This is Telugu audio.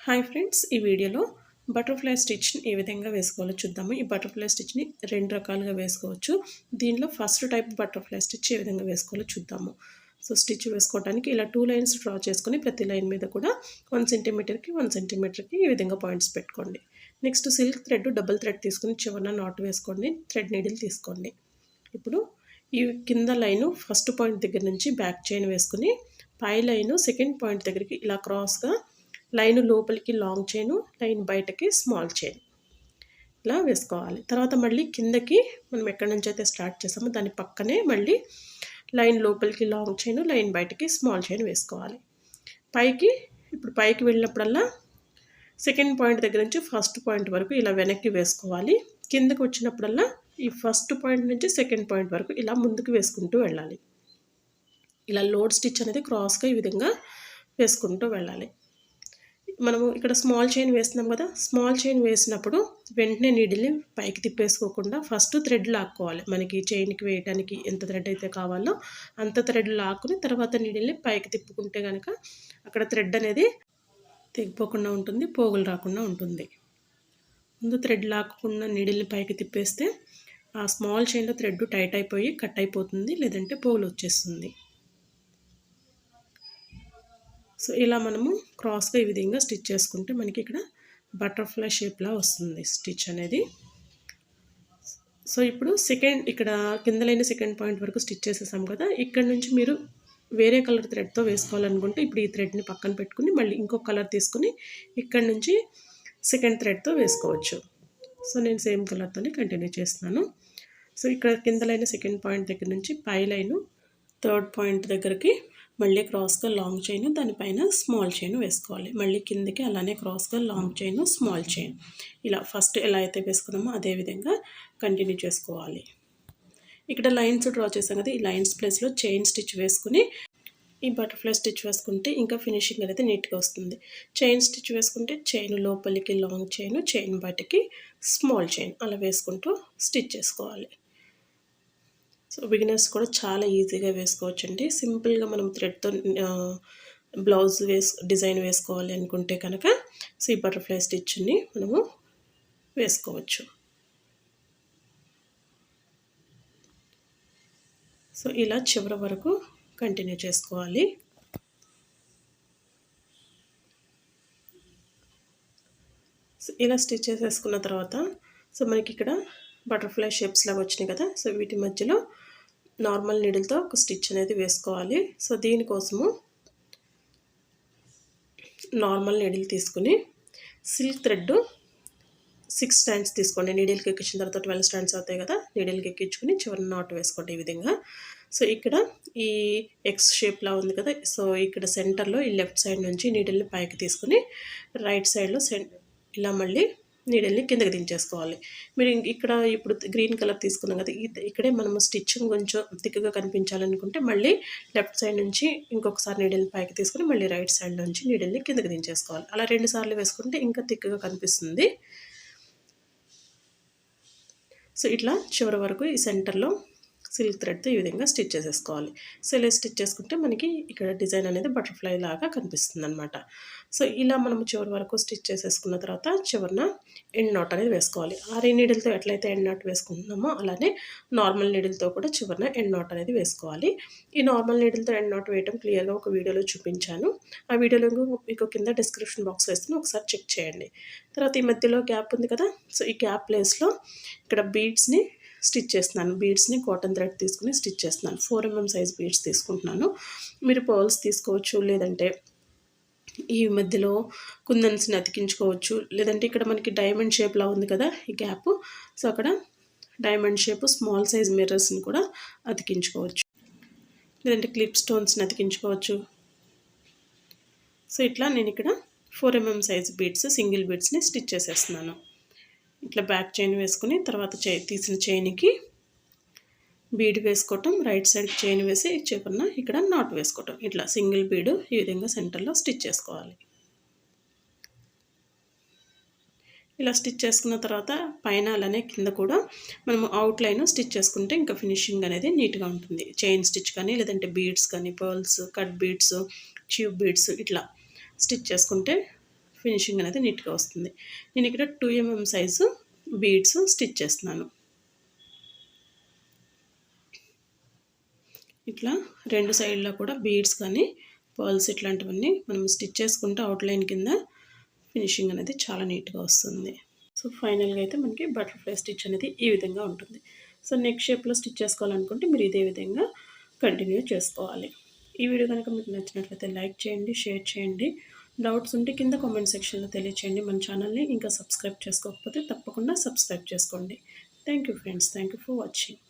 హాయ్ ఫ్రెండ్స్, ఈ వీడియోలో బటర్ఫ్లై స్టిచ్ని ఏ విధంగా వేసుకోవాలో చూద్దాము. ఈ బటర్ఫ్లై స్టిచ్ని రెండు రకాలుగా వేసుకోవచ్చు. దీనిలో ఫస్ట్ టైప్ బటర్ఫ్లై స్టిచ్ ఏ విధంగా వేసుకోవాలో చూద్దాము. సో స్టిచ్ వేసుకోవడానికి ఇలా 2 లైన్స్ డ్రా చేసుకొని ప్రతి లైన్ మీద కూడా 1 సెంటీమీటర్కి 1 సెంటీమీటర్కి ఈ విధంగా పాయింట్స్ పెట్టుకోండి. Next silk thread double thread తీసుకుని చివరన నాట్ వేసుకోండి. థ్రెడ్ నీడిల్ తీసుకోండి. ఇప్పుడు ఈ కింద లైను ఫస్ట్ పాయింట్ దగ్గర నుంచి బ్యాక్ చైన్ వేసుకుని పై లైను సెకండ్ పాయింట్ దగ్గరికి ఇలా క్రాస్గా లైన్ లోపలికి లాంగ్ చైను, లైన్ బయటకి స్మాల్ చైన్ ఇలా వేసుకోవాలి. తర్వాత మళ్ళీ కిందకి మనం ఎక్కడి నుంచి అయితే స్టార్ట్ చేసామో దాని పక్కనే మళ్ళీ లైన్ లోపలికి లాంగ్ చైను, లైన్ బయటకి స్మాల్ చైన్ వేసుకోవాలి. ఇప్పుడు పైకి వెళ్ళినప్పుడల్లా సెకండ్ పాయింట్ దగ్గర నుంచి ఫస్ట్ పాయింట్ వరకు ఇలా వెనక్కి వేసుకోవాలి. కిందకి వచ్చినప్పుడల్లా ఈ ఫస్ట్ పాయింట్ నుంచి సెకండ్ పాయింట్ వరకు ఇలా ముందుకు వేసుకుంటూ వెళ్ళాలి. ఇలా లోడ్ స్టిచ్ అనేది క్రాస్గా ఈ విధంగా వేసుకుంటూ వెళ్ళాలి. మనము ఇక్కడ స్మాల్ చైన్ వేస్తున్నాం కదా, స్మాల్ చైన్ వేసినప్పుడు వెంటనే నీడిల్ని పైకి తిప్పేసుకోకుండా ఫస్ట్ థ్రెడ్ లాక్కోవాలి. మనకి చైన్కి వేయడానికి ఎంత థ్రెడ్ అయితే కావాలో అంత థ్రెడ్ లాక్కుని తర్వాత నీడిల్ని పైకి తిప్పుకుంటే కనుక అక్కడ థ్రెడ్ అనేది తెగిపోకుండా ఉంటుంది, పోగులు రాకుండా ఉంటుంది. ముందు థ్రెడ్ లాక్కకుండా నీడిల్ని పైకి తిప్పేస్తే ఆ స్మాల్ చైన్లో థ్రెడ్ టైట్ అయిపోయి కట్ అయిపోతుంది, లేదంటే పోగులు వచ్చేస్తుంది. సో ఇలా మనము క్రాస్గా ఈ విధంగా స్టిచ్ చేసుకుంటే మనకి ఇక్కడ బటర్ఫ్లై షేప్లా వస్తుంది స్టిచ్ అనేది. సో ఇప్పుడు ఇక్కడ కింద లైన్ సెకండ్ పాయింట్ వరకు స్టిచ్ చేసేసాం కదా, ఇక్కడ నుంచి మీరు వేరే కలర్ థ్రెడ్తో వేసుకోవాలనుకుంటే ఇప్పుడు ఈ థ్రెడ్ని పక్కన పెట్టుకుని మళ్ళీ ఇంకొక కలర్ తీసుకుని ఇక్కడ నుంచి సెకండ్ థ్రెడ్తో వేసుకోవచ్చు. సో నేను సేమ్ కలర్తోనే కంటిన్యూ చేస్తున్నాను. సో ఇక్కడ కింద లైన్ సెకండ్ పాయింట్ దగ్గర నుంచి పై లైను థర్డ్ పాయింట్ దగ్గరికి మళ్ళీ క్రాస్గా లాంగ్ చైన్, దానిపైన స్మాల్ చైన్ వేసుకోవాలి. మళ్ళీ కిందకి అలానే క్రాస్గా లాంగ్ చైన్, స్మాల్ చైన్ ఇలా ఫస్ట్ ఎలా అయితే వేసుకున్నామో అదే విధంగా కంటిన్యూ చేసుకోవాలి. ఇక్కడ లైన్స్ డ్రా చేసాం కదా, ఈ లైన్స్ ప్లేస్లో చైన్ స్టిచ్ వేసుకుని ఈ బటర్ఫ్లై స్టిచ్ వేసుకుంటే ఇంకా ఫినిషింగ్ అనేది నీట్గా వస్తుంది. చైన్ స్టిచ్ వేసుకుంటే చైన్ లోపలికి లాంగ్ చైన్, చైన్ బయటకి స్మాల్ చైన్ అలా వేసుకుంటూ స్టిచ్ చేసుకోవాలి. సో బిగినర్స్ కూడా చాలా ఈజీగా వేసుకోవచ్చండి. సింపుల్గా మనం థ్రెడ్తో బ్లౌజ్ డిజైన్ వేసుకోవాలి అనుకుంటే కనుక సో ఈ బటర్ఫ్లై స్టిచ్ని మనము వేసుకోవచ్చు. సో ఇలా చివరి వరకు కంటిన్యూ చేసుకోవాలి. సో ఇలా స్టిచ్ చేసేసుకున్న తర్వాత సో మనకి ఇక్కడ బటర్ఫ్లై షేప్స్ లాగా వచ్చినాయి కదా, సో వీటి మధ్యలో నార్మల్ నీడిల్తో ఒక స్టిచ్ అనేది వేసుకోవాలి. సో దీనికోసము నార్మల్ నీడిల్ తీసుకుని సిల్క్ థ్రెడ్ 6 స్టాండ్స్ తీసుకోండి. నీడిల్కి ఎక్కించిన తర్వాత 12 స్టాండ్స్ అవుతాయి కదా, నీడిల్కి ఎక్కించుకుని చివరి నాట్ వేసుకోండి ఈ విధంగా. సో ఇక్కడ ఈ ఎక్స్ షేప్లా ఉంది కదా, సో ఇక్కడ సెంటర్లో ఈ లెఫ్ట్ సైడ్ నుంచి నీడిల్ని పైకి తీసుకుని రైట్ సైడ్లో ఇలా మళ్ళీ నీడిల్ని కిందకి దించేసుకోవాలి. మీరు ఇక్కడ ఇప్పుడు గ్రీన్ కలర్ తీసుకున్నాం కదా, ఇక్కడే మనము స్టిచ్చింగ్ కొంచెం థిక్గా కనిపించాలనుకుంటే మళ్ళీ లెఫ్ట్ సైడ్ నుంచి ఇంకొకసారి నీడిల్ని పైకి తీసుకుని మళ్ళీ రైట్ సైడ్ నుంచి నీడిల్ని కిందకి దించేసుకోవాలి. అలా 2 సార్లు వేసుకుంటే ఇంకా థిక్గా కనిపిస్తుంది. సో ఇట్లా చివరి వరకు ఈ సెంటర్లో సిల్క్ థ్రెడ్తో ఈ విధంగా స్టిచ్ చేసేసుకోవాలి. సో ఇలా స్టిచ్ చేసుకుంటే మనకి ఇక్కడ డిజైన్ అనేది బటర్ఫ్లై లాగా కనిపిస్తుంది అనమాట. సో ఇలా మనం చివరి వరకు స్టిచ్ చేసేసుకున్న తర్వాత చివరిన ఎండ్ నాట్ అనేది వేసుకోవాలి. ఆరి నీడిల్తో ఎట్లయితే ఎండ్ నాట్ వేసుకుంటున్నామో అలానే నార్మల్ నీడిల్తో కూడా చివరిన ఎండ్ నాట్ అనేది వేసుకోవాలి. ఈ నార్మల్ నీడిల్తో ఎండ్ నాట్ వేయడం క్లియర్గా ఒక వీడియోలో చూపించాను. ఆ వీడియోలో మీకు కింద డిస్క్రిప్షన్ బాక్స్ వేస్తాను, ఒకసారి చెక్ చేయండి. తర్వాత ఈ మధ్యలో గ్యాప్ ఉంది కదా, సో ఈ గ్యాప్ ప్లేస్లో ఇక్కడ బీడ్స్ని స్టిచ్ చేస్తున్నాను. బీడ్స్ని కాటన్ థ్రెడ్ తీసుకుని స్టిచ్ చేస్తున్నాను. 4 mm సైజ్ బీడ్స్ తీసుకుంటున్నాను. మీరు పర్ల్స్ తీసుకోవచ్చు, లేదంటే ఈ మధ్యలో కుందన్స్ని అతికించుకోవచ్చు, లేదంటే ఇక్కడ మనకి డైమండ్ షేప్లా ఉంది కదా ఈ గ్యాప్, సో అక్కడ డైమండ్ షేప్ స్మాల్ సైజ్ మిర్రర్స్ని కూడా అతికించుకోవచ్చు, లేదంటే క్లిప్ స్టోన్స్ని అతికించుకోవచ్చు. సో ఇట్లా నేను ఇక్కడ 4 mm సైజ్ బీడ్స్ సింగిల్ బీడ్స్ని స్టిచ్ చేసేస్తున్నాను. ఇట్లా బ్యాక్ చైన్ వేసుకుని తర్వాత తీసిన చైన్కి బీడ్ వేసుకోవటం, రైట్ సైడ్ చైన్ వేసి చివరన ఇక్కడ నాట్ వేసుకోవటం, ఇట్లా సింగిల్ బీడ్ ఈ విధంగా సెంటర్లో స్టిచ్ చేసుకోవాలి. ఇలా స్టిచ్ చేసుకున్న తర్వాత పైన అలానే కింద కూడా మనము అవుట్లైన్ స్టిచ్ చేసుకుంటే ఇంకా ఫినిషింగ్ అనేది నీట్గా ఉంటుంది. చైన్ స్టిచ్ కానీ లేదంటే బీడ్స్ కానీ pearls, cut beads, tube beads ఇట్లా స్టిచ్ చేసుకుంటే ఫినిషింగ్ అనేది నీట్గా వస్తుంది. నేను ఇక్కడ 2 mm సైజు బీడ్స్ స్టిచ్ చేస్తున్నాను. ఇట్లా 2 సైడ్‌లా కూడా బీడ్స్ కానీ పర్ల్స్ ఇట్లాంటివన్నీ మనం స్టిచ్ చేసుకుంటే అవుట్‌లైన్ కింద ఫినిషింగ్ అనేది చాలా నీట్గా వస్తుంది. సో ఫైనల్గా అయితే మనకి బటర్ఫ్లై స్టిచ్ అనేది ఈ విధంగా ఉంటుంది. సో నెక్ షేప్లో స్టిచ్ చేసుకోవాలనుకుంటే మీరు ఇదే విధంగా కంటిన్యూ చేసుకోవాలి. ఈ వీడియో కనుక మీకు నచ్చినట్లయితే లైక్ చేయండి, షేర్ చేయండి. డౌట్స్ ఉంటే కింద కామెంట్ సెక్షన్లో తెలియచేయండి. మన ఛానల్ని ఇంకా సబ్స్క్రైబ్ చేసుకోకపోతే తప్పకుండా సబ్స్క్రైబ్ చేసుకోండి. Thank you friends. Thank you for watching.